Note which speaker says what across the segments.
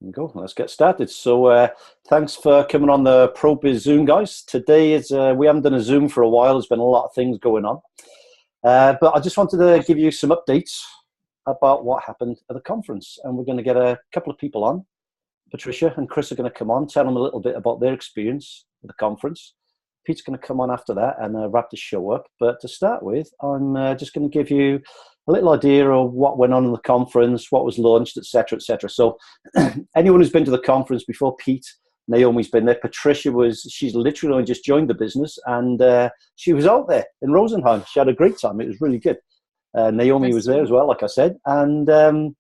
Speaker 1: There we go. Let's get started. So, thanks for coming on the ProBiz Zoom, guys. Today is we haven't done a Zoom for a while. There's been a lot of things going on, but I just wanted to give you some updates about what happened at the conference, and we're going to get a couple of people on. Patricia and Chris are going to come on, tell them a little bit about their experience at the conference. Pete's going to come on after that and wrap the show up. But to start with, I'm just going to give you a little idea of what went on in the conference, what was launched, etc., etc. So anyone who's been to the conference before Pete, Naomi's been there. Patricia she's literally only just joined the business, and she was out there in Rosenheim. She had a great time. It was really good. Naomi was there as well, like I said. And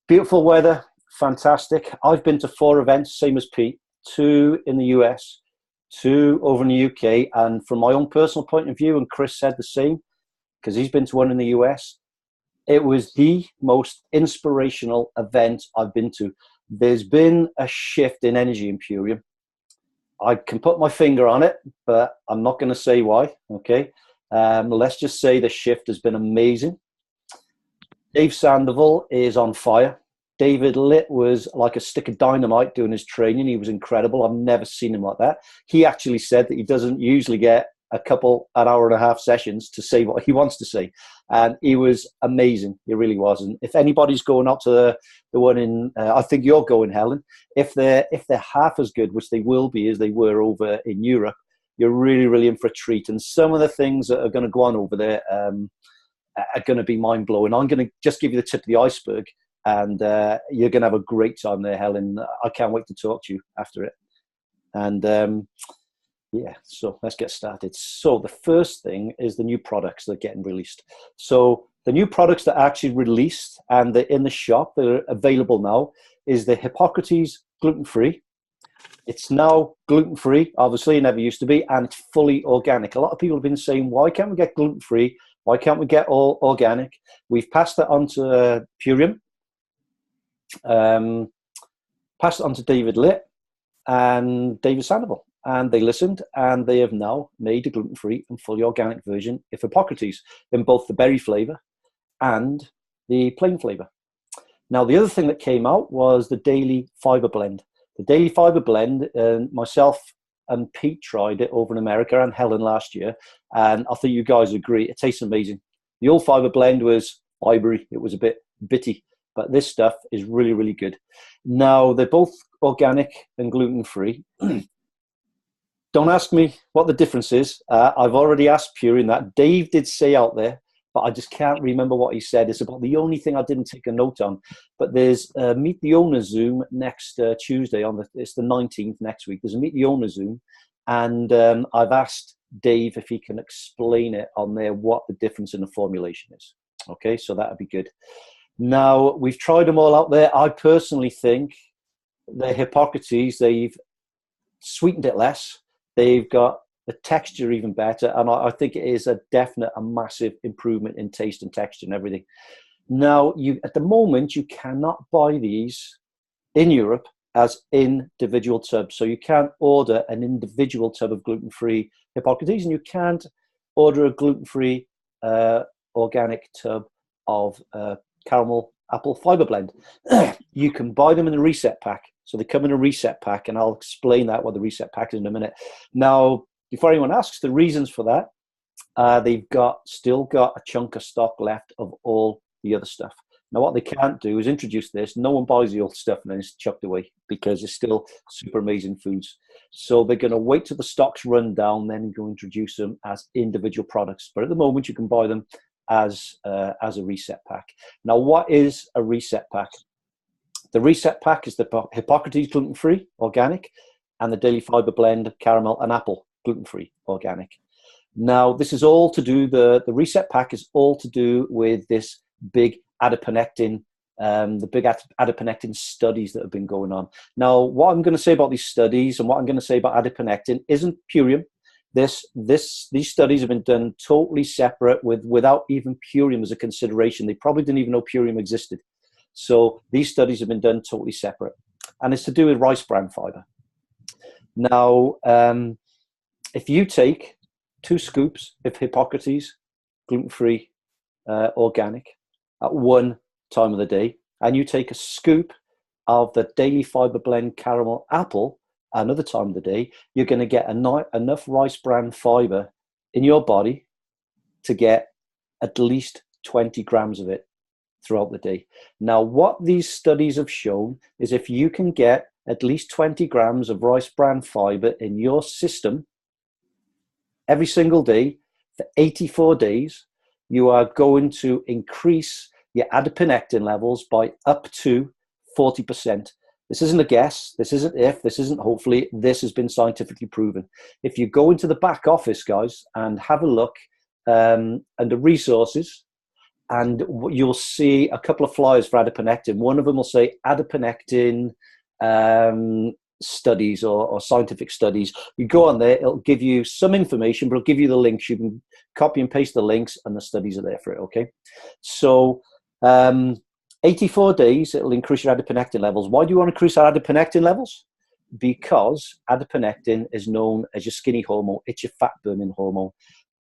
Speaker 1: beautiful weather, fantastic. I've been to 4 events, same as Pete, 2 in the US, 2 over in the UK. And from my own personal point of view, and Chris said the same, because he's been to 1 in the US, it was the most inspirational event I've been to. There's been a shift in energy in Purium. I can put my finger on it, but I'm not going to say why, okay? Let's just say the shift has been amazing. Dave Sandoval is on fire. David Litt was like a stick of dynamite doing his training. He was incredible. I've never seen him like that. He actually said that he doesn't usually get an hour and a half sessions to say what he wants to say. And he was amazing. He really was. And if anybody's going out to the one in, I think you're going, Helen, if they're half as good, which they will be as they were over in Europe, you're really, really in for a treat. And some of the things that are going to go on over there are going to be mind-blowing. I'm going to just give you the tip of the iceberg, and you're going to have a great time there, Helen. I can't wait to talk to you after it. And yeah, so let's get started. So the first thing is the new products that are getting released. So the new products that are actually released and they're in the shop, that are available now, is the Hippocrates gluten-free. It's now gluten-free, obviously, it never used to be, and it's fully organic. A lot of people have been saying, why can't we get gluten-free? Why can't we get all organic? We've passed that on to Purium, passed it on to David Litt and David Sandoval. And they listened, and they have now made a gluten-free and fully organic version of Hippocrates in both the berry flavour and the plain flavour. Now, the other thing that came out was the Daily Fibre Blend. The Daily Fibre Blend, myself and Pete tried it over in America and Helen last year, and I think you guys agree, it tastes amazing. The old Fibre Blend was fibery, it was a bit bitty, but this stuff is really, really good. Now, they're both organic and gluten-free. Don't ask me what the difference is. I've already asked Purium that. Dave did say out there, but I just can't remember what he said. It's about the only thing I didn't take a note on. But there's a Meet the Owner Zoom next Tuesday. It's the 19th next week. There's a Meet the Owner Zoom. And I've asked Dave if he can explain it on there, what the difference in the formulation is. Okay, so that would be good. Now, we've tried them all out there. I personally think the Hippocrates, they've sweetened it less. They've got the texture even better, and I think it is a massive improvement in taste and texture and everything. Now, at the moment, you cannot buy these in Europe as individual tubs. So you can't order an individual tub of gluten-free Hippocrates, and you can't order a gluten-free organic tub of caramel apple fiber blend. You can buy them in a reset pack. So they come in a reset pack, and I'll explain that, what the reset pack is, in a minute. Now, before anyone asks the reasons for that, they've still got a chunk of stock left of all the other stuff. Now, what they can't do is introduce this. No one buys the old stuff and then it's chucked away, because it's still super amazing foods. So they're going to wait till the stocks run down, then go introduce them as individual products. But at the moment, you can buy them as a reset pack. Now, what is a reset pack? The reset pack is the Hippocrates gluten-free, organic, and the Daily Fibre Blend, caramel and apple, gluten-free, organic. Now, this is all to do, the reset pack is all to do with this big adiponectin, adiponectin studies that have been going on. Now, what I'm going to say about these studies and what I'm going to say about adiponectin isn't Purium. These studies have been done totally separate without even Purium as a consideration. They probably didn't even know Purium existed. So these studies have been done totally separate, and it's to do with rice bran fiber. Now, if you take 2 scoops of Hippocrates gluten-free organic at one time of the day, and you take a scoop of the daily fiber blend caramel apple another time of the day, you're going to get enough rice bran fiber in your body to get at least 20 grams of it throughout the day. Now, what these studies have shown is if you can get at least 20 grams of rice bran fiber in your system every single day for 84 days, you are going to increase your adiponectin levels by up to 40%. This isn't a guess. This isn't if. This isn't hopefully. This has been scientifically proven. If you go into the back office, guys, and have a look under resources, and you'll see a couple of flyers for adiponectin. One of them will say adiponectin studies or scientific studies. You go on there, it'll give you some information, but it'll give you the links. You can copy and paste the links, and the studies are there for it, okay? So 84 days, it'll increase your adiponectin levels. Why do you want to increase our adiponectin levels? Because adiponectin is known as your skinny hormone. It's your fat burning hormone.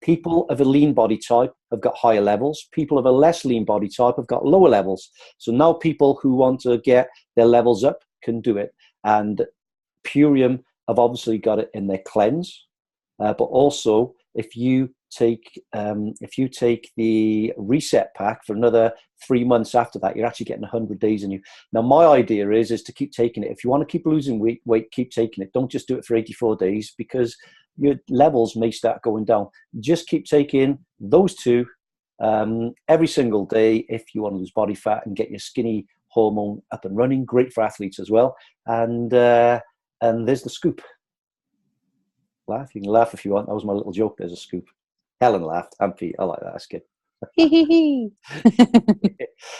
Speaker 1: People of a lean body type have got higher levels. People of a less lean body type have got lower levels. So now people who want to get their levels up can do it. And Purium have obviously got it in their cleanse, but also if you take the reset pack for another 3 months after that, you're actually getting 100 days in you. Now, my idea is to keep taking it. If you want to keep losing weight, keep taking it. Don't just do it for 84 days because your levels may start going down. Just keep taking those two every single day if you want to lose body fat and get your skinny hormone up and running. Great for athletes as well. And there's the scoop. Laugh. You can laugh if you want. That was my little joke. There's a scoop. Helen laughed. And Pete, I like that. That's good.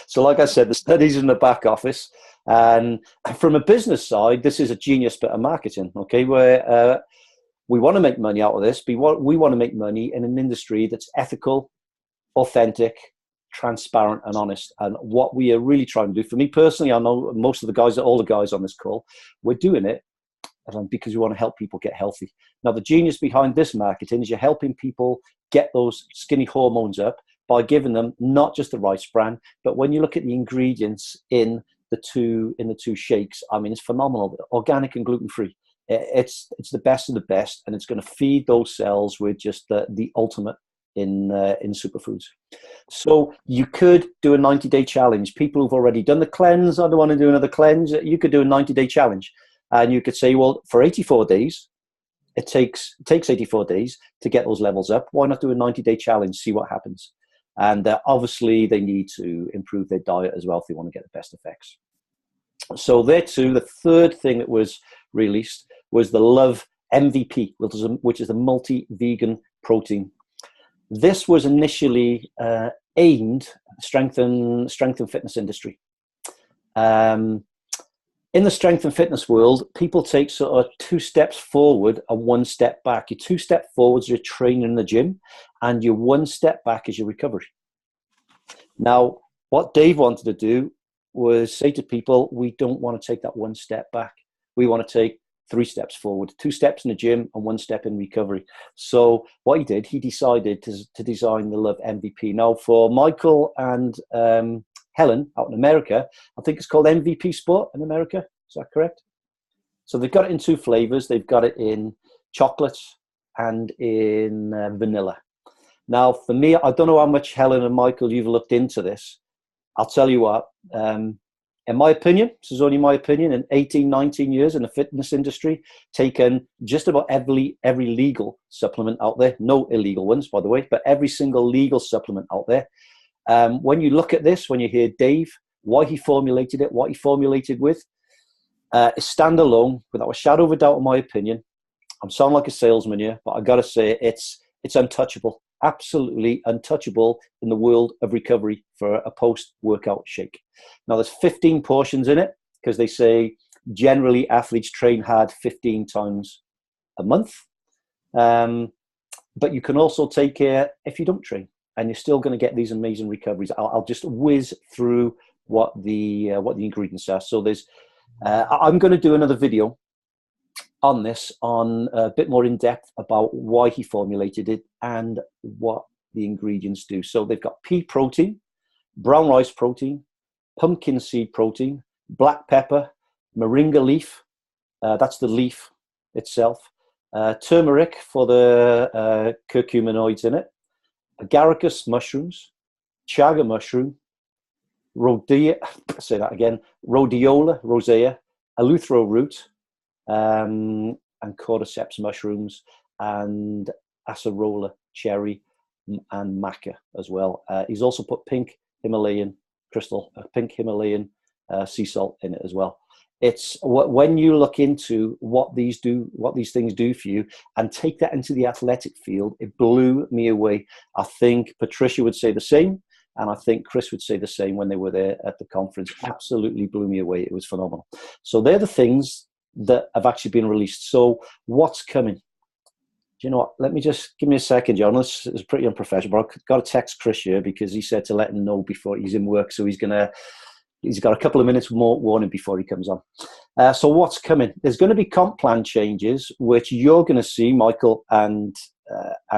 Speaker 1: So like I said, the studies in the back office. And from a business side, this is a genius bit of marketing, okay, where we want to make money out of this. We want to make money in an industry that's ethical, authentic, transparent, and honest. And what we are really trying to do, for me personally, I know most of the guys, all the guys on this call, we're doing it because we want to help people get healthy. Now, the genius behind this marketing is you're helping people get those skinny hormones up by giving them not just the rice bran, but when you look at the ingredients in the two shakes, I mean, it's phenomenal. Organic and gluten-free. It's the best of the best, and it's going to feed those cells with just the ultimate in superfoods. So you could do a 90-day challenge. People who've already done the cleanse, I don't want to do another cleanse. You could do a 90-day challenge, and you could say, well, for 84 days, it takes 84 days to get those levels up. Why not do a 90-day challenge? See what happens. And obviously, they need to improve their diet as well if they want to get the best effects. So there too, the third thing that was released was the Love MVP, which is the multi-vegan protein. This was initially aimed at strength and fitness industry. In the strength and fitness world, people take sort of 2 steps forward and 1 step back. Your 2 step forwards, you're training in the gym, and your 1 step back is your recovery. Now, what Dave wanted to do was say to people, we don't want to take that 1 step back. We want to take 3 steps forward, 2 steps in the gym and 1 step in recovery. So what he did, he decided to design the Love MVP. Now, for Michael and Helen out in America, I think it's called MVP Sport in America. Is that correct? So they've got it in 2 flavors. They've got it in chocolate and in vanilla. Now, for me, I don't know how much Helen and Michael you've looked into this. I'll tell you what, in my opinion, this is only my opinion, in 18, 19 years in the fitness industry, taken just about every legal supplement out there, no illegal ones, by the way, but every single legal supplement out there. When you look at this, when you hear Dave, why he formulated it, what he formulated with, it's standalone, without a shadow of a doubt, in my opinion. I'm sounding like a salesman here, but I got to say it's untouchable, absolutely untouchable in the world of recovery for a post-workout shake. Now, there's 15 portions in it because they say generally athletes train hard 15 times a month. But you can also take care if you don't train, and you're still going to get these amazing recoveries. I'll just whiz through what the ingredients are. So there's, I'm going to do another video on this, on a bit more in depth about why he formulated it and what the ingredients do. So they've got pea protein, brown rice protein, pumpkin seed protein, black pepper, moringa leaf, that's the leaf itself, turmeric for the curcuminoids in it, agaricus mushrooms, chaga mushroom, rhodiola rosea, eleuthero root, and cordyceps mushrooms, and acerola cherry, and maca as well. He's also put pink Himalayan sea salt in it as well. It's when you look into what these things do for you, and take that into the athletic field, it blew me away. I think Patricia would say the same, and I think Chris would say the same when they were there at the conference. Absolutely blew me away. It was phenomenal. So they're the things that have actually been released. So what's coming? Do you know what? Let me just give me a second, John. This is pretty unprofessional, but I've got to text Chris here because he said to let him know before he's in work. So he's got a couple of minutes more warning before he comes on. So what's coming? There's going to be comp plan changes, which you're going to see, Michael and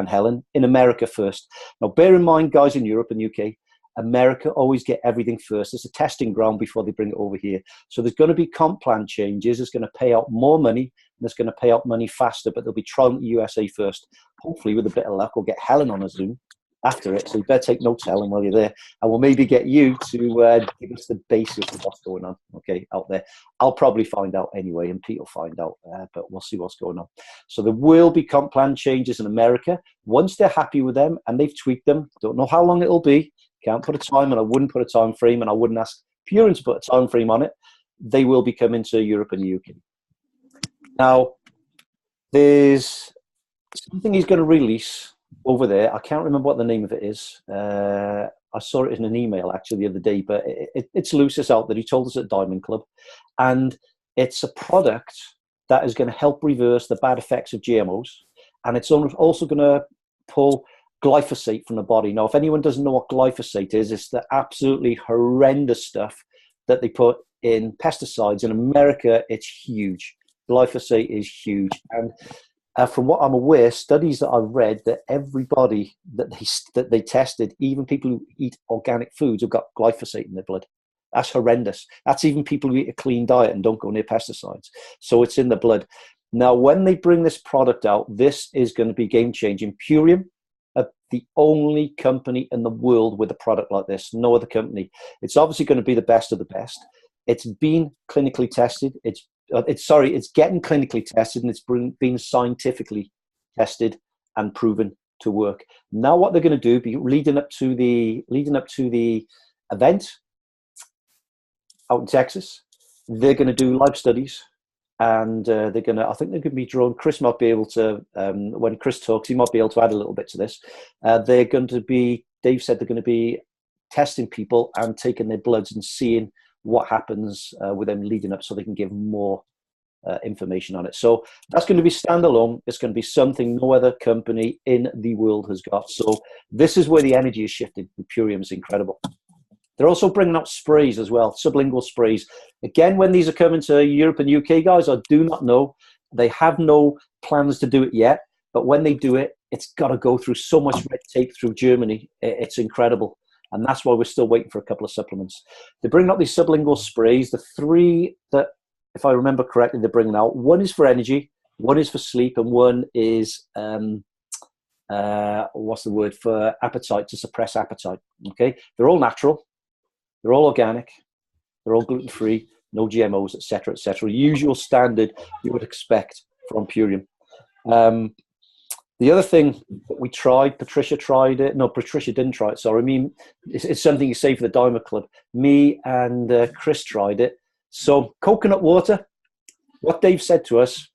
Speaker 1: Helen, in America first. Now, bear in mind, guys, in Europe and UK, America always get everything first. It's a testing ground before they bring it over here. So there's going to be comp plan changes. It's going to pay out more money. And it's going to pay out money faster, but they'll be trialing the USA first. Hopefully, with a bit of luck, we'll get Helen on a Zoom after it. So you better take notes, Helen, while you're there. And we'll maybe get you to give us the basics of what's going on, okay, out there. I'll probably find out anyway, and Pete will find out, but we'll see what's going on. So there will be comp plan changes in America. Once they're happy with them and they've tweaked them, don't know how long it'll be, can't put a time, and I wouldn't put a time frame, and I wouldn't ask Purian to put a time frame on it. They will be coming to Europe and the UK. Now, there's something he's going to release over there. I can't remember what the name of it is. I saw it in an email actually the other day, but it's loose. It's out there. He told us at Diamond Club, and it's a product that is going to help reverse the bad effects of GMOs, and it's also going to pull glyphosate from the body. Now, if anyone doesn't know what glyphosate is, it's the absolutely horrendous stuff that they put in pesticides. In America, it's huge. Glyphosate is huge, and from what I'm aware, studies that I've read, that everybody that they tested, even people who eat organic foods, have got glyphosate in their blood. That's horrendous. That's even people who eat a clean diet and don't go near pesticides. So it's in the blood. Now, when they bring this product out, this is going to be game-changing. Purium are the only company in the world with a product like this. No other company. It's obviously going to be the best of the best. It's been clinically tested. It's getting clinically tested, and it's been scientifically tested and proven to work. Now, what they're going to do, leading up to the event out in Texas, they're going to do live studies, and I think they're going to be drawn. Chris might be able to, when Chris talks, he might be able to add a little bit to this. They're going to be, Dave said, they're going to be testing people and taking their bloods and seeing what happens with them leading up, so they can give more information on it. So that's going to be standalone. It's going to be something no other company in the world has got. So this is where the energy is shifted. The Purium is incredible. They're also bringing out sprays as well, sublingual sprays. Again, when these are coming to Europe and UK, guys, I do not know. They have no plans to do it yet, but when they do it, it's got to go through so much red tape through Germany. It's incredible. And that's why we're still waiting for a couple of supplements. They're bringing out these sublingual sprays. The three that, if I remember correctly, they're bringing out, one is for energy, one is for sleep, and one is, for appetite, to suppress appetite. Okay? They're all natural. They're all organic. They're all gluten-free, no GMOs, etc., etc. Usual standard you would expect from Purium. The other thing that we tried, Patricia tried it. No, Patricia didn't try it. Sorry. I mean, it's something you say for the Diamond Club. Me and Chris tried it. So coconut water, what Dave said to us,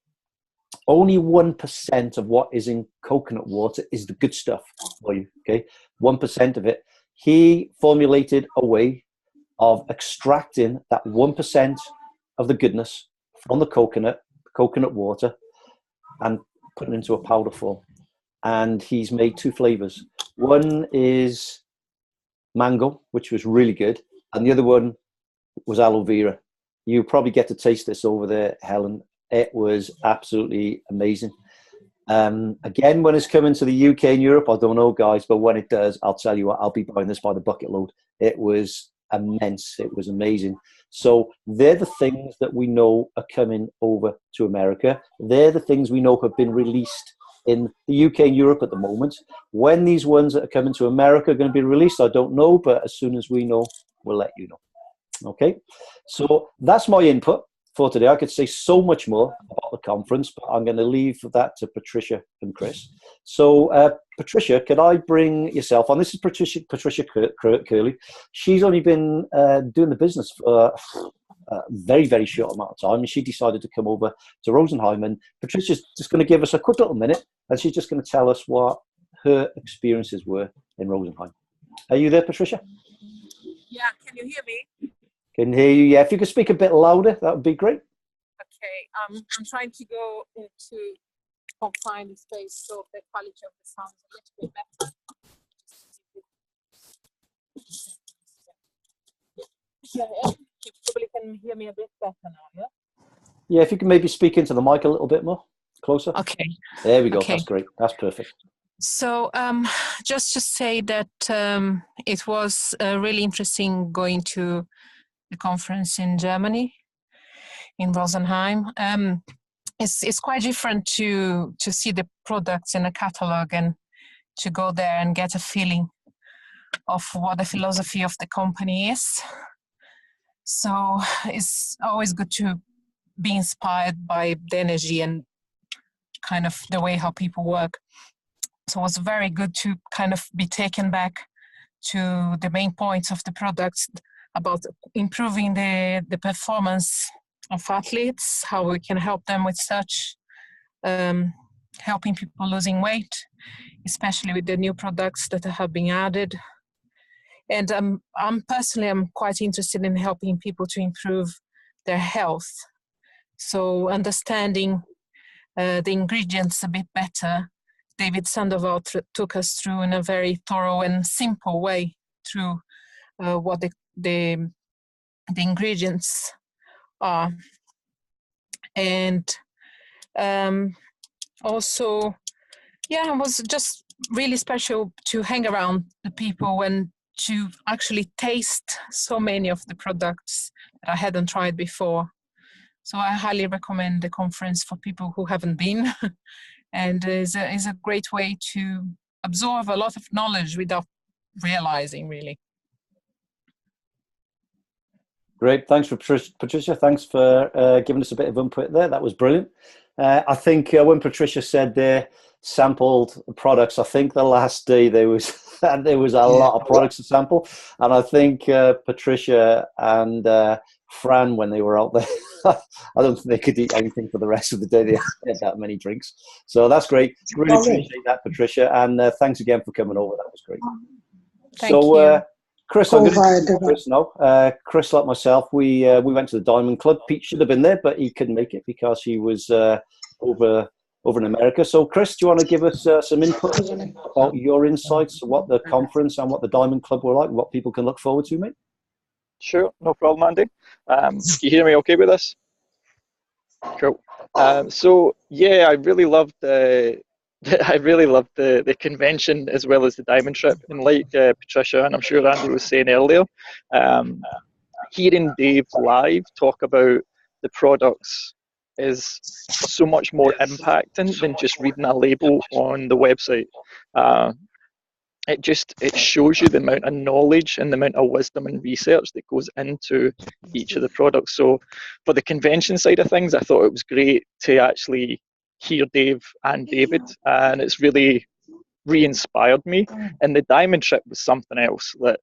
Speaker 1: only 1% of what is in coconut water is the good stuff for you, okay? 1% of it. He formulated a way of extracting that 1% of the goodness from the coconut water, and putting it into a powder form. And he's made two flavors. One is mango, which was really good, and the other one was aloe vera. You probably get to taste this over there, Helen. It was absolutely amazing. Again, when it's coming to the UK and Europe, I don't know, guys, but when it does, I'll tell you what, I'll be buying this by the bucket load. It was immense. It was amazing. So they're the things that we know are coming over to America. They're the things we know have been released in the UK and Europe at the moment. When these ones that are coming to America are going to be released, I don't know, but as soon as we know, we'll let you know. Okay, so that's my input for today. I could say so much more about the conference, but I'm going to leave that to Patricia and Chris. So, Patricia, could I bring yourself on? This is Patricia Curley. She's only been doing the business for a very, very short amount of time, and she decided to come over to Rosenheim. And Patricia's just going to give us a quick little minute, and she's just going to tell us what her experiences were in Rosenheim. Are you there, Patricia?
Speaker 2: Yeah, can you hear me?
Speaker 1: Can hear you, yeah. If you could speak a bit louder, that would be great.
Speaker 2: Okay, I'm trying to go into confined space so the quality of the sound is a little bit better. Yeah, you probably can hear me a bit better now, yeah?
Speaker 1: Yeah, if you can maybe speak into the mic a little bit more, closer.
Speaker 2: Okay.
Speaker 1: There we go,
Speaker 2: okay.
Speaker 1: That's great, that's perfect.
Speaker 2: So just to say that it was really interesting going to the conference in Germany, in Rosenheim. It's quite different to see the products in a catalog and to go there and get a feeling of what the philosophy of the company is. So it's always good to be inspired by the energy and kind of the way how people work. So it was very good to kind of be taken back to the main points of the products about improving the performance of athletes, how we can help them with such, helping people losing weight, especially with the new products that have been added. And I'm quite interested in helping people to improve their health. So understanding the ingredients a bit better, David Sandoval took us through in a very thorough and simple way through what the ingredients are. And also, yeah, it was just really special to hang around the people and to actually taste so many of the products that I hadn't tried before. So I highly recommend the conference for people who haven't been. And is a great way to absorb a lot of knowledge without realizing, really.
Speaker 1: Great, thanks for Patricia. Thanks for giving us a bit of input there. That was brilliant. I think when Patricia said they sampled products, I think the last day there was a lot of products to sample, and I think Patricia and Fran, when they were out there, I don't think they could eat anything for the rest of the day. They had that many drinks, so that's great. Really appreciate that, Patricia, and thanks again for coming over. That was great.
Speaker 2: Thank you.
Speaker 1: Chris, I'm going to Chris now. Chris, like myself, we went to the Diamond Club. Pete should have been there, but he couldn't make it because he was over in America. So, Chris, do you want to give us some input about your insights, what the conference and what the Diamond Club were like, and what people can look forward to, mate?
Speaker 3: Sure, no problem, Andy. Can you hear me okay with this? Cool. So yeah, I really loved the convention as well as the diamond trip. And like Patricia and I'm sure Andy was saying earlier, hearing Dave live talk about the products is so much more impacting than just reading a label on the website. It shows you the amount of knowledge and the amount of wisdom and research that goes into each of the products. So for the convention side of things, I thought it was great to actually hear Dave and David, and it's really re-inspired me. And the diamond trip was something else. That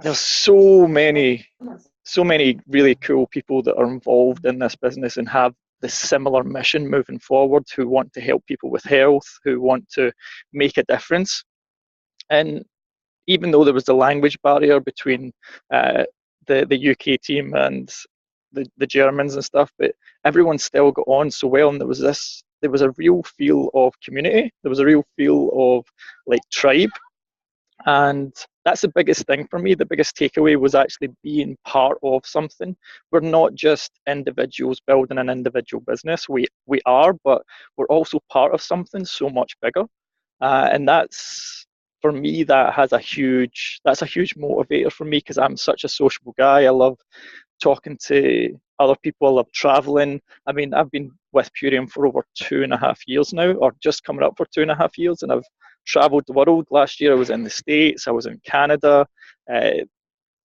Speaker 3: there's so many really cool people that are involved in this business and have the similar mission moving forward, who want to help people with health, who want to make a difference. And even though there was the language barrier between the UK team and the Germans and stuff, but everyone still got on so well, and there was a real feel of community. There was a real feel of like tribe, and that's the biggest thing for me. The biggest takeaway was actually being part of something. We're not just individuals building an individual business. We are, but we're also part of something so much bigger, and that's, for me, that's a huge motivator for me, because I'm such a sociable guy. I love talking to other people, I'm traveling. I mean, I've been with Purium for over 2.5 years now, or just coming up for 2.5 years, and I've traveled the world. Last year I was in the States, I was in Canada, I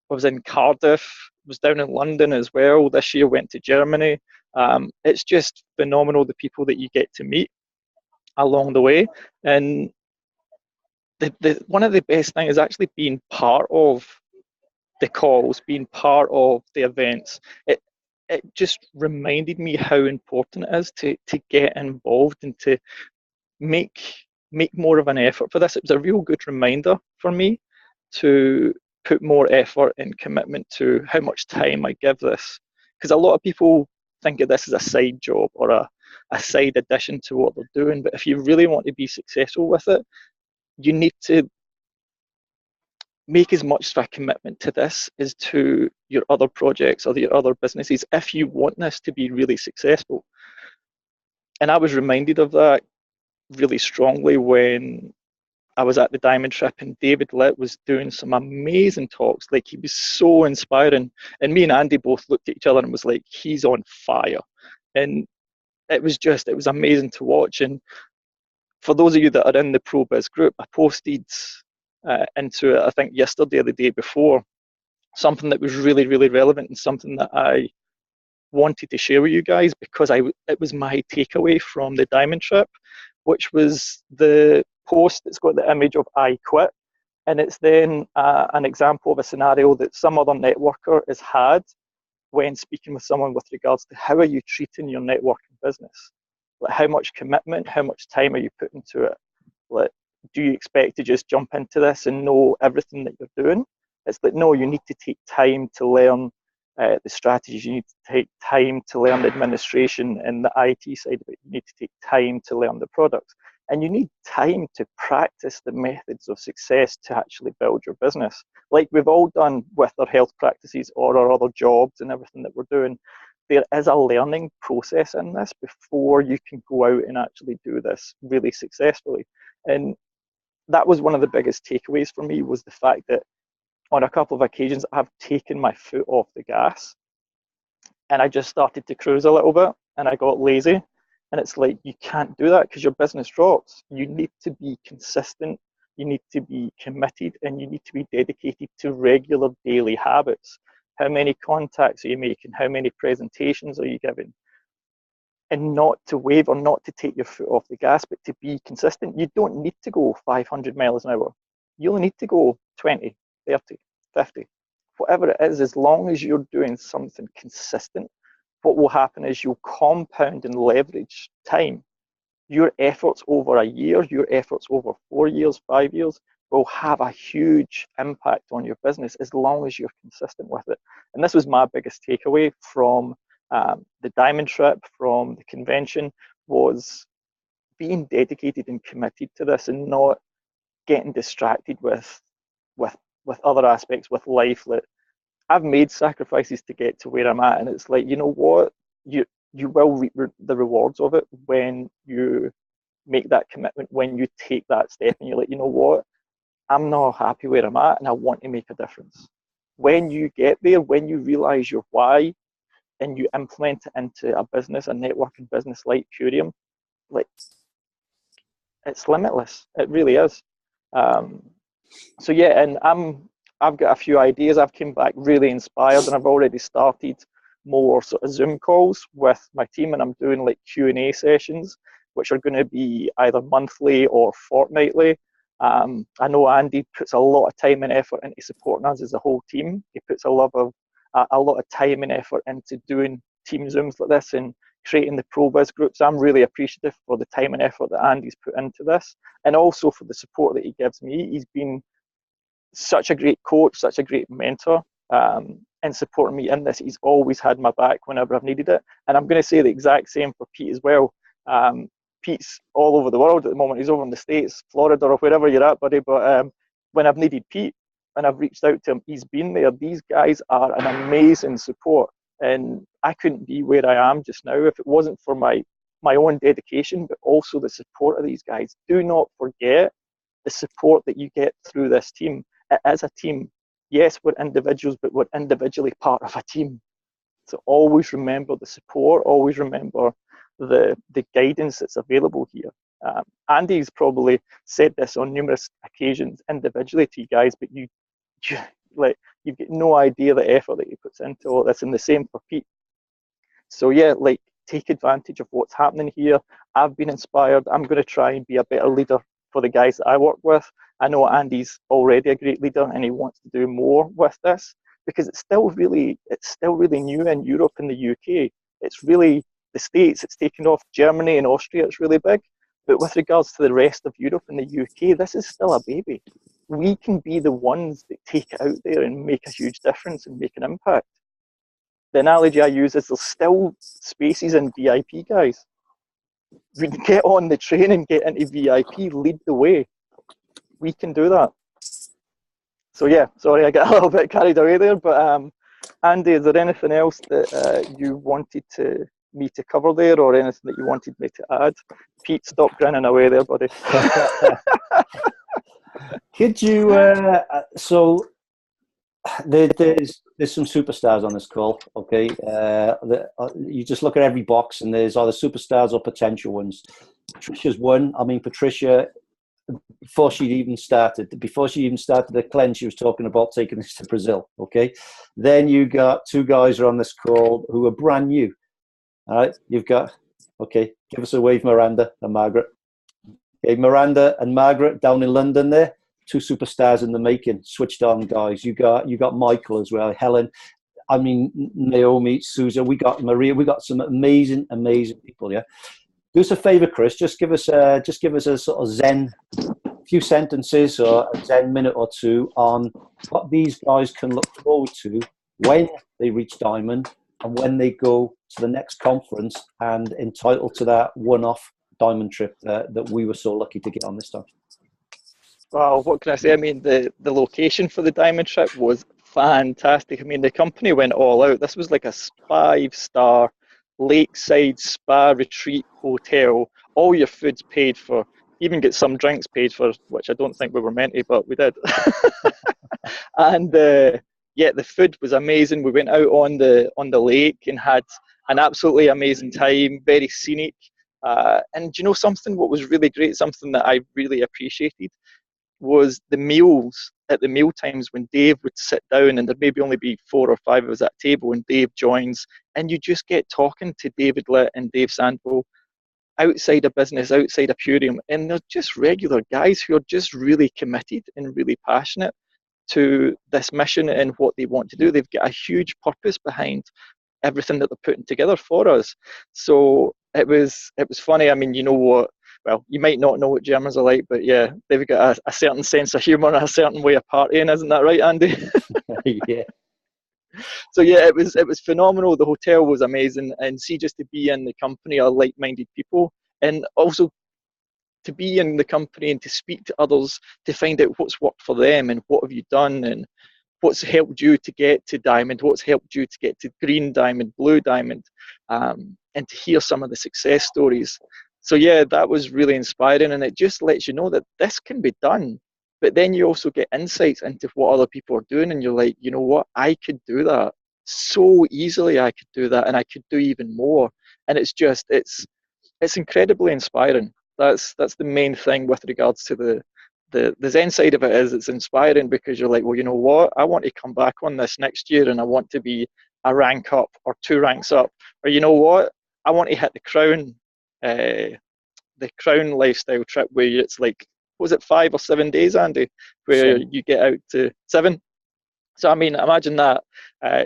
Speaker 3: was in Cardiff, was down in London as well. This year went to Germany. It's just phenomenal, the people that you get to meet along the way. And one of the best things is actually being part of the calls, being part of the events. It just reminded me how important it is to get involved and to make more of an effort for this. It was a real good reminder for me to put more effort and commitment to how much time I give this. Because a lot of people think of this as a side job or a side addition to what they're doing. But if you really want to be successful with it, you need to make as much of a commitment to this as to your other projects or your other businesses if you want this to be really successful. And I was reminded of that really strongly when I was at the Diamond Trip and David Litt was doing some amazing talks. Like, he was so inspiring. And me and Andy both looked at each other and was like, he's on fire. And it was amazing to watch. And for those of you that are in the ProBiz group, I posted into it, I think yesterday or the day before, something that was really, really relevant and something that I wanted to share with you guys because it was my takeaway from the Diamond Trip, which was the post that's got the image of I quit. And it's then an example of a scenario that some other networker has had when speaking with someone with regards to how are you treating your networking business? Like, how much commitment, how much time are you putting to it? Like, do you expect to just jump into this and know everything that you're doing? It's like, no, you need to take time to learn the strategies. You need to take time to learn the administration and the IT side of it. You need to take time to learn the products. And you need time to practice the methods of success to actually build your business. Like we've all done with our health practices or our other jobs and everything that we're doing. There is a learning process in this before you can go out and actually do this really successfully. And that was one of the biggest takeaways for me, was the fact that on a couple of occasions I've taken my foot off the gas and I just started to cruise a little bit and I got lazy. And it's like, you can't do that because your business drops. You need to be consistent, you need to be committed, and you need to be dedicated to regular daily habits. How many contacts are you making? How many presentations are you giving? And not to waver, not to take your foot off the gas, but to be consistent. You don't need to go 500 miles an hour. You only need to go 20, 30, 50, whatever it is, as long as you're doing something consistent. What will happen is you'll compound and leverage time. Your efforts over a year, your efforts over 4 years, 5 years, will have a huge impact on your business as long as you're consistent with it. And this was my biggest takeaway from the Diamond Trip, from the convention, was being dedicated and committed to this and not getting distracted with other aspects, with life. That I've made sacrifices to get to where I'm at, and it's like, you know what, you will reap the rewards of it when you make that commitment, when you take that step and you're like, you know what, I'm not happy where I'm at and I want to make a difference. When you get there, when you realize your why and you implement it into a business, a networking business like Purium, like, it's limitless. It really is. So yeah, and I've got a few ideas. I've come back really inspired, and I've already started more sort of Zoom calls with my team, and I'm doing like Q&A sessions, which are going to be either monthly or fortnightly. I know Andy puts a lot of time and effort into supporting us as a whole team. He puts a lot of time and effort into doing team Zooms like this and creating the ProBiz groups. I'm really appreciative for the time and effort that Andy's put into this, and also for the support that he gives me. He's been such a great coach, such a great mentor, and supporting me in this. He's always had my back whenever I've needed it. And I'm going to say the exact same for Pete as well. Pete's all over the world at the moment. He's over in the States, Florida, or wherever you're at, buddy. But when I've needed Pete and I've reached out to him, he's been there. These guys are an amazing support. And I couldn't be where I am just now if it wasn't for my own dedication, but also the support of these guys. Do not forget the support that you get through this team. It is a team. Yes, we're individuals, but we're individually part of a team. So always remember the support, always remember the guidance that's available here. Andy's probably said this on numerous occasions individually to you guys, but you get no idea the effort that he puts into all this, and the same for Pete. So yeah, like, take advantage of what's happening here. I've been inspired. I'm going to try and be a better leader for the guys that I work with. I know Andy's already a great leader, and he wants to do more with this, because it's still really new in Europe and the UK. It's really the States. It's taken off. Germany and Austria, it's really big. But with regards to the rest of Europe and the UK, this is still a baby. We can be the ones that take it out there and make a huge difference and make an impact. The analogy I use is there's still spaces in VIP, guys. We can get on the train and get into VIP, lead the way. We can do that. So yeah, sorry, I got a little bit carried away there, but Andy, is there anything else that you wanted me to cover there, or anything that you wanted me to add? Pete, stop grinning away there, buddy.
Speaker 1: Could you, so there's some superstars on this call, okay? You just look at every box and there's either superstars or potential ones. Patricia's one. I mean, Patricia, before she even started the cleanse, she was talking about taking this to Brazil, okay? Then you got two guys are on this call who are brand new, all right? You've got, okay, give us a wave, Miranda and Margaret. Okay, Miranda and Margaret down in London there, two superstars in the making, switched on guys. You got Michael as well, Helen, I mean, Naomi, Susan, we got Maria, we got some amazing people, yeah? Do us a favor, Chris, just give us a sort of Zen, few sentences or a Zen minute or two on what these guys can look forward to when they reach Diamond and when they go to the next conference and entitled to that one-off Diamond trip that we were so lucky to get on this time.
Speaker 3: Well, what can I say? I mean, the location for the Diamond trip was fantastic. I mean, the company went all out. This was like a 5-star lakeside spa retreat hotel. All your food's paid for. Even get some drinks paid for, which I don't think we were meant to, but we did. And yeah, the food was amazing. We went out on the lake and had an absolutely amazing time. Very scenic. And you know something? What was really great, something that I really appreciated, was the meals at the meal times when Dave would sit down, and there'd maybe only be 4 or 5 of us at table, and Dave joins, and you just get talking to David Litt and Dave Sandville outside of business, outside of Purium, and they're just regular guys who are just really committed and really passionate to this mission and what they want to do. They've got a huge purpose behind everything that they're putting together for us. So it was funny. I mean, you know what? Well, you might not know what Germans are like, but yeah, they've got a certain sense of humour and a certain way of partying, isn't that right, Andy?
Speaker 1: Yeah.
Speaker 3: So yeah, it was phenomenal. The hotel was amazing, and see, just to be in the company of like-minded people, and also to be in the company and to speak to others, to find out what's worked for them and what have you done and what's helped you to get to Diamond, what's helped you to get to Green Diamond, Blue Diamond, and to hear some of the success stories. So yeah, that was really inspiring, and it just lets you know that this can be done. But then you also get insights into what other people are doing, and you're like, you know what, I could do that so easily. I could do that, and I could do even more. And it's incredibly inspiring. That's the main thing with regards to the Zen side of it. Is it's inspiring because you're like, well, you know what, I want to come back on this next year, and I want to be a rank up or 2 ranks up, or you know what, I want to hit the Crown lifestyle trip where it's like, was it 5 or 7 days, Andy, where you get out to 7? So I mean, imagine that.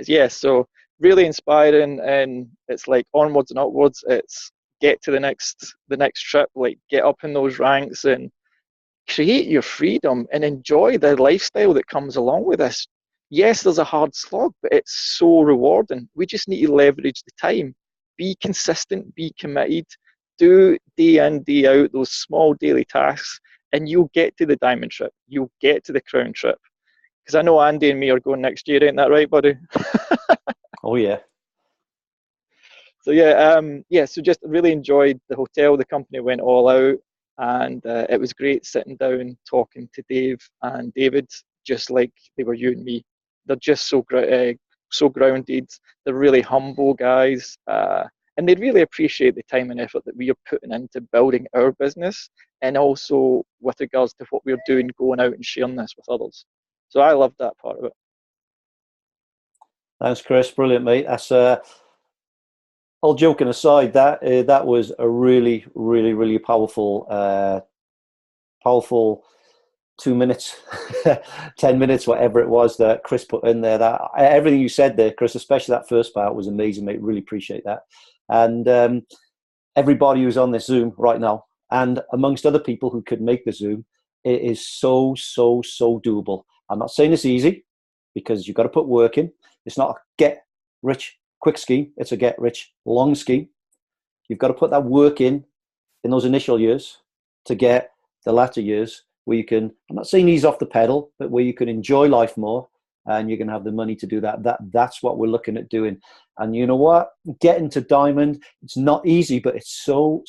Speaker 3: Yeah, so really inspiring, and it's like onwards and upwards. It's get to the next trip, like get up in those ranks and create your freedom and enjoy the lifestyle that comes along with this. Yes, there's a hard slog, but it's so rewarding. We just need to leverage the time, be consistent, be committed, do day in, day out those small daily tasks, and you'll get to the Diamond trip. You'll get to the Crown trip. Because I know Andy and me are going next year, ain't that right, buddy?
Speaker 1: Oh, yeah.
Speaker 3: So yeah, so just really enjoyed the hotel. The company went all out, and it was great sitting down, talking to Dave and David, just like they were you and me. They're just so so grounded. They're really humble guys. And they really appreciate the time and effort that we are putting into building our business, and also with regards to what we're doing, going out and sharing this with others. So I love that part of it.
Speaker 1: Thanks, Chris. Brilliant, mate. That's all joking aside. That was a really, really, really powerful 2 minutes, 10 minutes, whatever it was that Chris put in there. That everything you said there, Chris, especially that first part, was amazing, mate. Really appreciate that. And everybody who's on this Zoom right now, and amongst other people who could make the Zoom, it is so doable. I'm not saying it's easy, because you've got to put work in. It's not a get rich quick scheme. It's a get rich long scheme. You've got to put that work in those initial years to get the latter years where you can, I'm not saying ease off the pedal, but where you can enjoy life more, and you're going to have the money to do that. That's what we're looking at doing. And you know what? Getting to Diamond, it's not easy, but it's so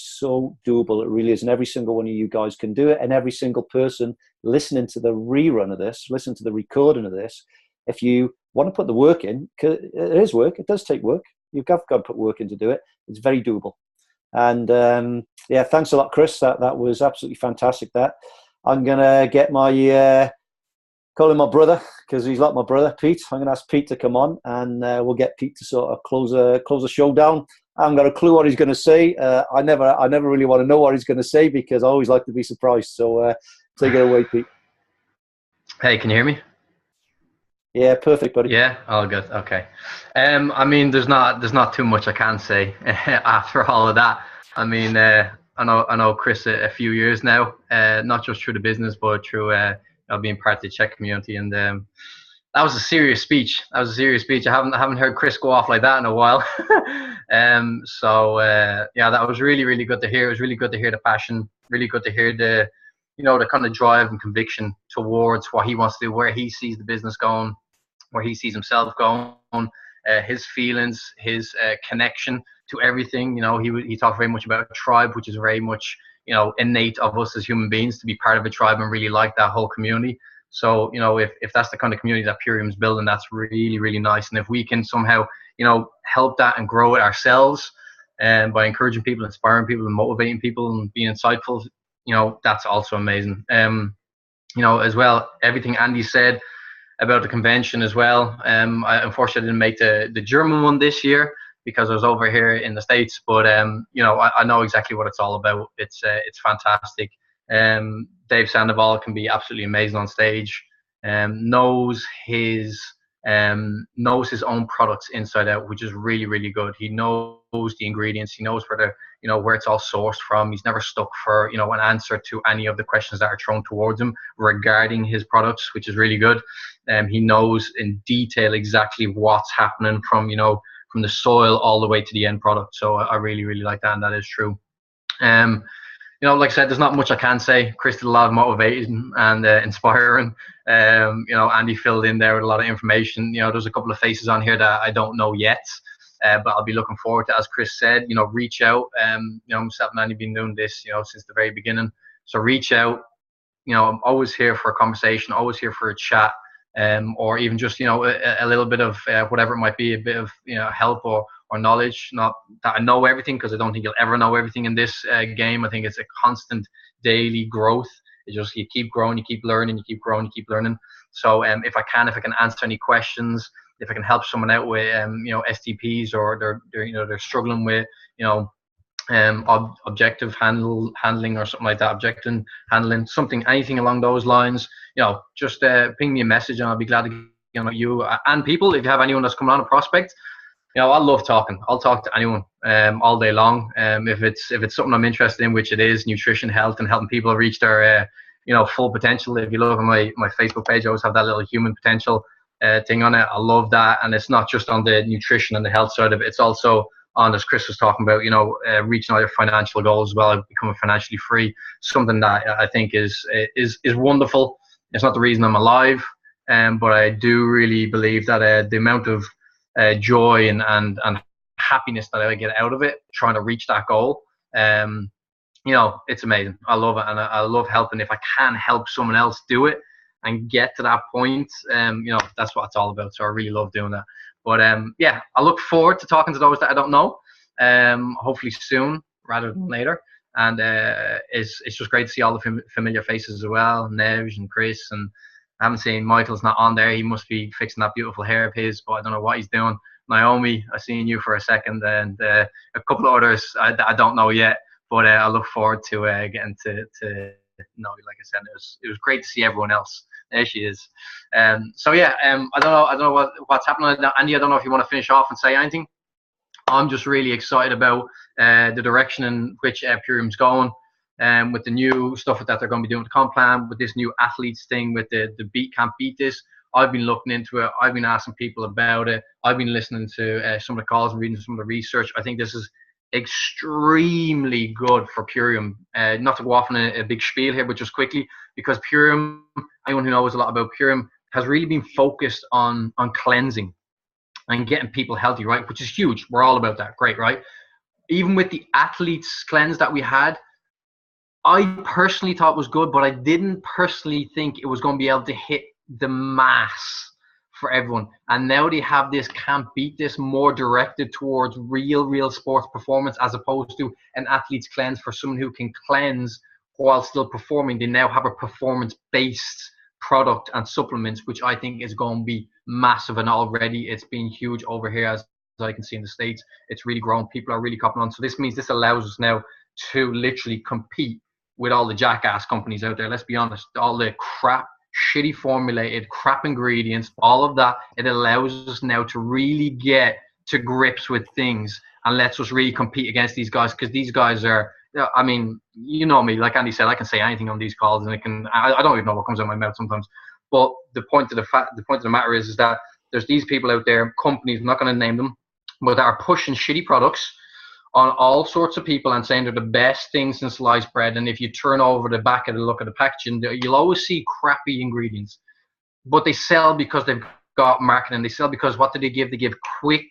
Speaker 1: doable. It really is. And every single one of you guys can do it. And every single person listening to the rerun of this, listen to the recording of this, if you want to put the work in, because it is work, it does take work. You've got to put work in to do it. It's very doable. And yeah, thanks a lot, Chris. That was absolutely fantastic. That I'm gonna get my call him my brother, because he's like my brother, Pete. I'm gonna ask Pete to come on, and we'll get Pete to sort of close the show down. I haven't got a clue what he's going to say. I never really want to know what he's going to say, because I always like to be surprised. So take it away, Pete.
Speaker 4: Hey, can you hear me?
Speaker 1: Yeah, perfect, buddy.
Speaker 4: Yeah, all good. Okay. I mean, there's not too much I can say after all of that. I mean, I know Chris a few years now, not just through the business, but through being part of the Czech community, and that was a serious speech. I haven't heard Chris go off like that in a while. So yeah, that was really good to hear. It was really good to hear the passion. Really good to hear the the kind of drive and conviction towards what he wants to do, where he sees the business going, where he sees himself going, his feelings, his connection to everything. He talked very much about a tribe, which is very much innate of us as human beings, to be part of a tribe and really like that whole community. So if that's the kind of community that Purium's building, that's really nice. And if we can somehow help that and grow it ourselves, and by encouraging people, inspiring people, and motivating people, and being insightful, that's also amazing. As well, everything Andy said about the convention as well. I unfortunately didn't make the German one this year because I was over here in the States, but I know exactly what it's all about. It's fantastic. Dave Sandoval can be absolutely amazing on stage. Knows his own products inside out, which is really good. He knows the ingredients. He knows where it's all sourced from. He's never stuck for an answer to any of the questions that are thrown towards him regarding his products, which is really good. He knows in detail exactly what's happening from the soil all the way to the end product. So I really like that, and that is true. Like I said, there's not much I can say. Chris did a lot of motivating and inspiring. Andy filled in there with a lot of information. There's a couple of faces on here that I don't know yet, but I'll be looking forward to, as Chris said, reach out. Myself and Andy been doing this, since the very beginning. So reach out. I'm always here for a conversation, always here for a chat, or even just, a little bit of whatever it might be, a bit of, help or knowledge. Not that I know everything, because I don't think you'll ever know everything in this game. I think it's a constant daily growth. It's just, you keep growing, you keep learning, you keep growing, you keep learning. So if I can answer any questions, if I can help someone out with STPs, or they're struggling with objective handling or something like that, objective handling, anything along those lines, just ping me a message, and I'll be glad to you and people. If you have anyone that's coming on a prospect, I love talking. I'll talk to anyone all day long. If it's something I'm interested in, which it is, nutrition, health, and helping people reach their full potential. If you look at my Facebook page, I always have that little human potential thing on it. I love that, and it's not just on the nutrition and the health side of it. It's also on, as Chris was talking about, reaching all your financial goals as well, becoming financially free. Something that I think is wonderful. It's not the reason I'm alive, but I do really believe that the amount of joy and happiness that I get out of it, trying to reach that goal, it's amazing. I love it, and I love helping. If I can help someone else do it and get to that point, that's what it's all about. So I really love doing that. But yeah, I look forward to talking to those that I don't know. Hopefully soon rather than later. And it's just great to see all the familiar faces as well. Nev and Chris, and I haven't seen Michael's not on there. He must be fixing that beautiful hair of his, but I don't know what he's doing. Naomi, I've seen you for a second, and a couple of others I don't know yet. But I look forward to getting to know. Like I said, it was great to see everyone else. There she is. So yeah, I don't know what's happening. Andy, I don't know if you want to finish off and say anything. I'm just really excited about the direction in which Purium's going, with the new stuff that they're going to be doing with the comp plan, with this new athletes thing, with the can't beat this. I've been looking into it. I've been asking people about it. I've been listening to some of the calls and reading some of the research. I think this is extremely good for Purium. Not to go off on a big spiel here, but just quickly, because Purium, anyone who knows a lot about Purium, has really been focused on cleansing and getting people healthy, right? Which is huge. We're all about that. Great, right? Even with the athletes cleanse that we had, I personally thought it was good, but I didn't personally think it was going to be able to hit the mass for everyone. And now they have this can't beat this more directed towards real sports performance, as opposed to an athlete's cleanse for someone who can cleanse while still performing. They now have a performance-based product and supplements, which I think is going to be massive. And already it's been huge over here, as I can see in the States. It's really grown. People are really copping on. So this means this allows us now to literally compete with all the jackass companies out there. Let's be honest, all the crap, shitty formulated, crap ingredients, all of that. It allows us now to really get to grips with things and lets us really compete against these guys, because these guys are, I mean, you know me, like Andy said, I can say anything on these calls, and I don't even know what comes out of my mouth sometimes. But the point of the matter is that there's these people out there, companies, I'm not going to name them, but that are pushing shitty products on all sorts of people and saying they're the best things in sliced bread. And if you turn over the back of the look at the packaging, you'll always see crappy ingredients. But they sell because they've got marketing. They sell because what do they give? They give quick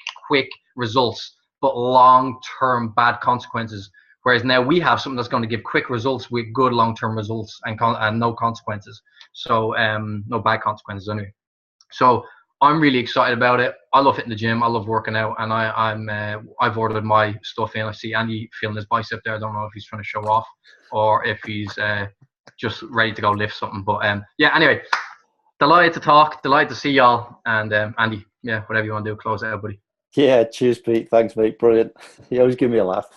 Speaker 4: results, but long-term bad consequences. Whereas now we have something that's going to give quick results with good long-term results and no consequences. So no bad consequences anyway. So I'm really excited about it. I love hitting the gym. I love working out, and I've ordered my stuff in. I see Andy feeling his bicep there. I don't know if he's trying to show off or if he's just ready to go lift something. But yeah. Anyway, delighted to talk. Delighted to see y'all. And Andy, yeah, whatever you want to do, close it out, buddy.
Speaker 1: Yeah, cheers, Pete. Thanks, mate. Brilliant. You always give me a laugh.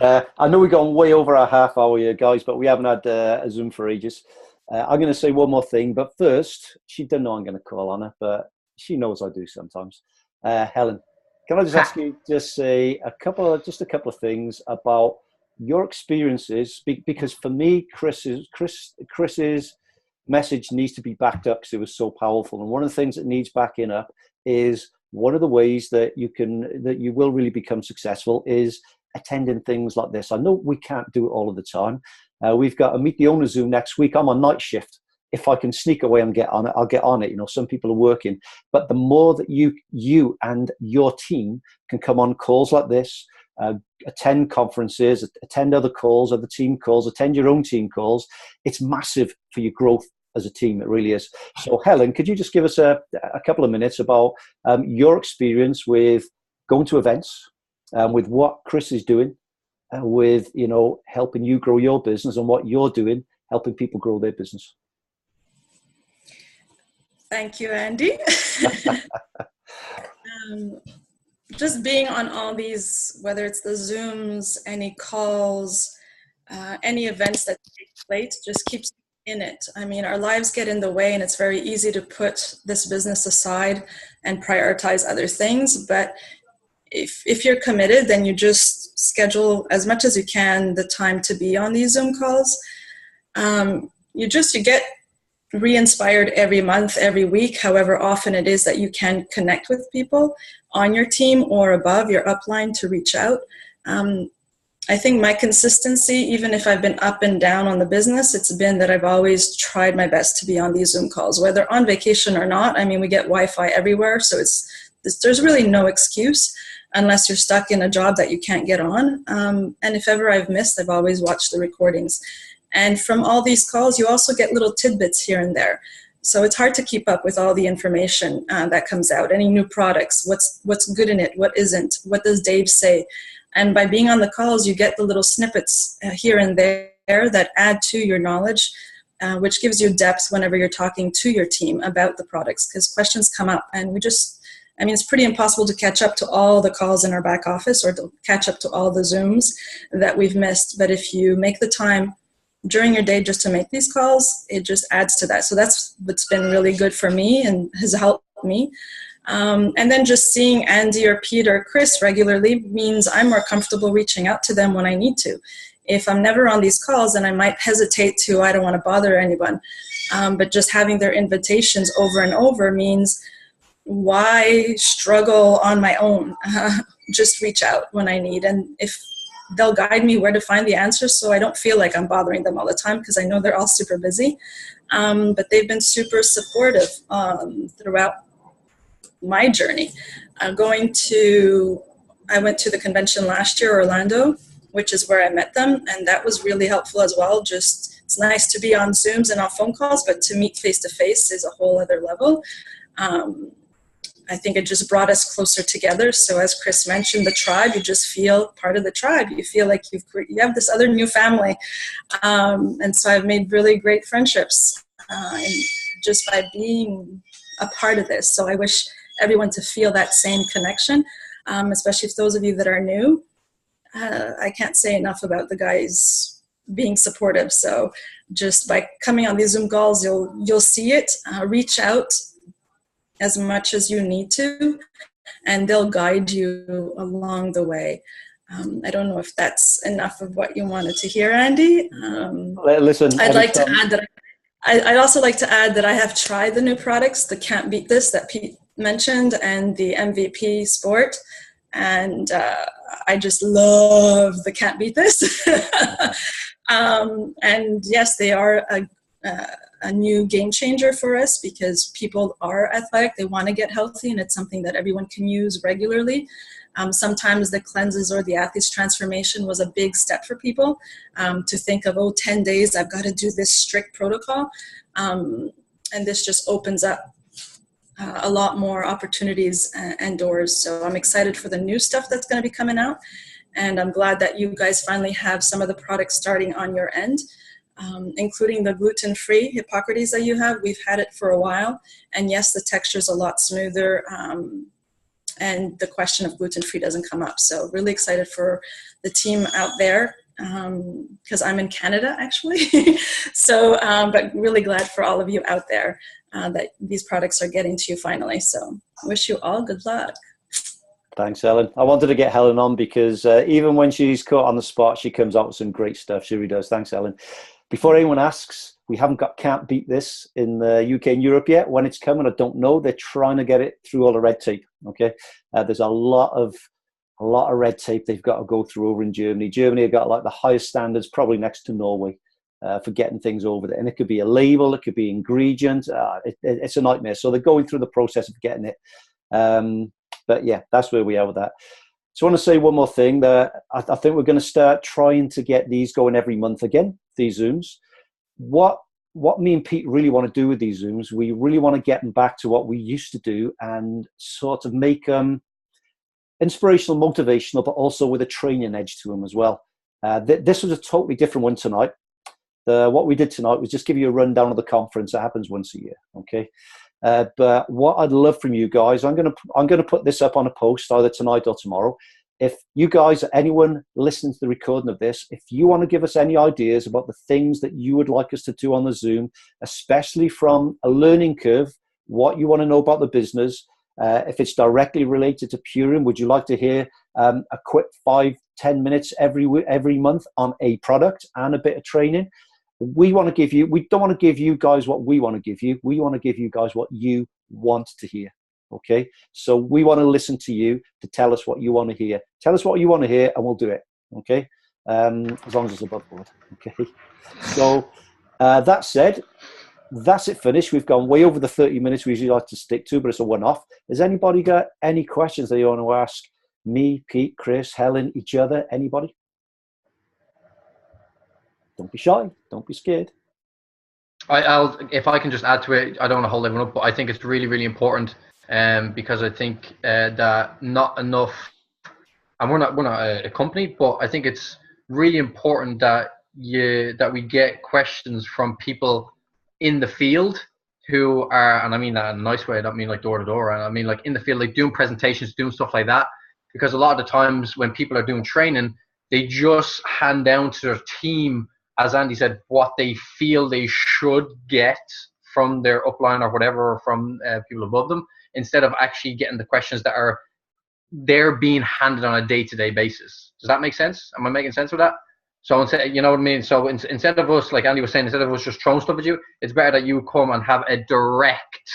Speaker 1: I know we've gone way over our half hour here, guys, but we haven't had a Zoom for ages. I'm going to say one more thing, but first, she doesn't know I'm going to call on her, but she knows I do sometimes. Helen, can I just ask you to say a couple of things about your experiences? Because for me, Chris's message needs to be backed up because it was so powerful. And one of the things that needs backing up is one of the ways that you will really become successful is attending things like this. I know we can't do it all of the time. We've got a Meet the Owner Zoom next week. I'm on night shift. If I can sneak away and get on it, I'll get on it. You know, some people are working, but the more that you and your team can come on calls like this, attend conferences, attend other calls, other team calls, attend your own team calls, it's massive for your growth as a team. It really is. So Helen, could you just give us a couple of minutes about your experience with going to events, with what Chris is doing, with, you know, helping you grow your business, and what you're doing, helping people grow their business?
Speaker 5: Thank you, Andy. Just being on all these, whether it's the Zooms, any calls, any events that take place, just keeps in it. I mean, our lives get in the way, and it's very easy to put this business aside and prioritize other things. But if you're committed, then you just schedule as much as you can the time to be on these Zoom calls. You get re-inspired every month, every week, however often it is that you can connect with people on your team or above your upline to reach out. I think my consistency, even if I've been up and down on the business, it's been that I've always tried my best to be on these Zoom calls, whether on vacation or not. I mean, we get Wi-Fi everywhere, so there's really no excuse unless you're stuck in a job that you can't get on. And if ever I've missed, I've always watched the recordings. And from all these calls, you also get little tidbits here and there. So it's hard to keep up with all the information that comes out, any new products, what's good in it, what isn't, what does Dave say. And by being on the calls, you get the little snippets here and there that add to your knowledge, which gives you depth whenever you're talking to your team about the products, because questions come up and it's pretty impossible to catch up to all the calls in our back office or to catch up to all the Zooms that we've missed. But if you make the time during your day just to make these calls, it just adds to that. So that's what's been really good for me and has helped me. And then just seeing Andy or Pete or Chris regularly means I'm more comfortable reaching out to them when I need to. If I'm never on these calls, then I might hesitate to, I don't want to bother anyone. But just having their invitations over and over means, why struggle on my own? Just reach out when I need. And if they'll guide me where to find the answers, so I don't feel like I'm bothering them all the time, because I know they're all super busy. But they've been super supportive throughout my journey. I went to the convention last year, Orlando, which is where I met them, and that was really helpful as well. Just, it's nice to be on Zooms and on phone calls, but to meet face to face is a whole other level. I think it just brought us closer together. So as Chris mentioned, the tribe, you just feel part of the tribe. You feel like you have this other new family. And so I've made really great friendships and just by being a part of this. So I wish everyone to feel that same connection, especially if those of you that are new. I can't say enough about the guys being supportive. So just by coming on these Zoom calls, you'll see it. Reach out as much as you need to, and they'll guide you along the way. I don't know if that's enough of what you wanted to hear, Andy.
Speaker 1: Listen,
Speaker 5: I'd like to add that I'd also like to add that I have tried the new products, the Can't Beat This that Pete mentioned, and the MVP Sport, and I just love the Can't Beat This. And yes, they are a new game changer for us, because people are athletic, they want to get healthy, and it's something that everyone can use regularly. Sometimes the cleanses or the athlete's transformation was a big step for people, to think of, 10 days, I've got to do this strict protocol. And this just opens up a lot more opportunities and doors. So I'm excited for the new stuff that's going to be coming out. And I'm glad that you guys finally have some of the products starting on your end, including the gluten-free Hippocrates that you have. We've had it for a while. And yes, the texture's a lot smoother. And the question of gluten-free doesn't come up. So really excited for the team out there, because I'm in Canada, actually. So, but really glad for all of you out there that these products are getting to you finally. So wish you all good luck.
Speaker 1: Thanks, Helen. I wanted to get Helen on because even when she's caught on the spot, she comes out with some great stuff. She really does. Thanks, Helen. Before anyone asks, we haven't got Can't Beat This in the UK and Europe yet. When it's coming, I don't know. They're trying to get it through all the red tape. Okay, there's a lot of red tape they've got to go through over in Germany. Germany have got like the highest standards, probably next to Norway, for getting things over there. And it could be a label, it could be ingredient. It's a nightmare. So they're going through the process of getting it. But yeah, that's where we are with that. So I want to say one more thing. That I think we're going to start trying to get these going every month again, these Zooms. What me and Pete really want to do with these Zooms, we really want to get them back to what we used to do and sort of make them inspirational, motivational, but also with a training edge to them as well. This was a totally different one tonight. What we did tonight was just give you a rundown of the conference. That happens once a year, okay? But what I'd love from you guys, I'm gonna put this up on a post either tonight or tomorrow. If you guys, anyone listening to the recording of this, if you want to give us any ideas about the things that you would like us to do on the Zoom, especially from a learning curve, what you want to know about the business, if it's directly related to Purium, would you like to hear a quick 5-10 minutes every month on a product and a bit of training? We don't want to give you guys what we want to give you. We want to give you guys what you want to hear. Okay, so we want to listen to you to tell us what you want to hear. Tell us what you want to hear, and we'll do it. Okay, as long as it's above board. Okay, so that said, that's it finished. We've gone way over the 30 minutes we usually like to stick to, but it's a one-off. Has anybody got any questions that you want to ask me, Pete, Chris, Helen, each other? Anybody? Don't be shy. Don't be scared.
Speaker 4: If I can just add to it, I don't want to hold everyone up, but I think it's really, really important, because I think that not enough, and we're not a company, but I think it's really important that we get questions from people in the field who are, and I mean that in a nice way, I don't mean like door to door, and I mean like in the field, like doing presentations, doing stuff like that, because a lot of the times when people are doing training, they just hand down to their team, as Andy said, what they feel they should get from their upline or whatever, or from people above them, instead of actually getting the questions that are they're being handed on a day-to-day basis. Does that make sense? Am I making sense with that? So instead, you know what I mean? So instead of us, like Andy was saying, instead of us just throwing stuff at you, it's better that you come and have a direct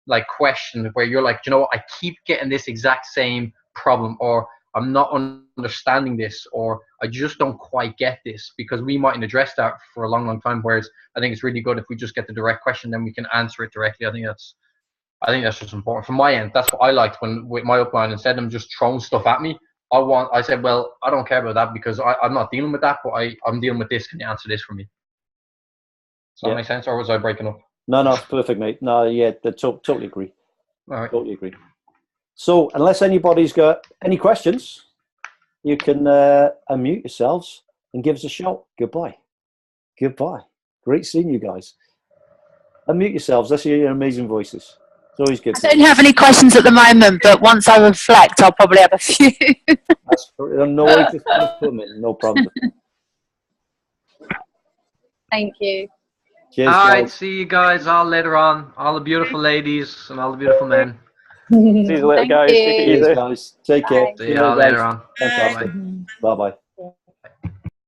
Speaker 4: like question where you're like, you know what, I keep getting this exact same problem, or I'm not understanding this, or I just don't quite get this, because we mightn't address that for a long, long time. Whereas I think it's really good if we just get the direct question, then we can answer it directly. I think that's just important from my end. That's what I liked when with my upline, instead of them just throwing stuff at me. I said, well, I don't care about that because I'm not dealing with that, but I'm dealing with this. Can you answer this for me? Does that make sense, or was I breaking up? No,
Speaker 1: it's perfect, mate. No, yeah, totally agree.
Speaker 4: All right.
Speaker 1: Totally agree. So, unless anybody's got any questions, you can unmute yourselves and give us a shout. Goodbye. Great seeing you guys. Unmute yourselves. Let's hear your amazing voices. It's always good.
Speaker 6: I don't have any questions at the moment, but once I reflect, I'll probably have a few.
Speaker 1: That's no way to put them in. No problem.
Speaker 6: Thank you.
Speaker 1: Cheers,
Speaker 4: all right,
Speaker 1: guys.
Speaker 4: see you guys all later on. All the beautiful ladies and all the beautiful men.
Speaker 3: See you later, guys. Take it easy.
Speaker 1: Cheers, guys. Take care.
Speaker 6: Bye.
Speaker 4: See you all later on.
Speaker 1: Fantastic. Bye-bye.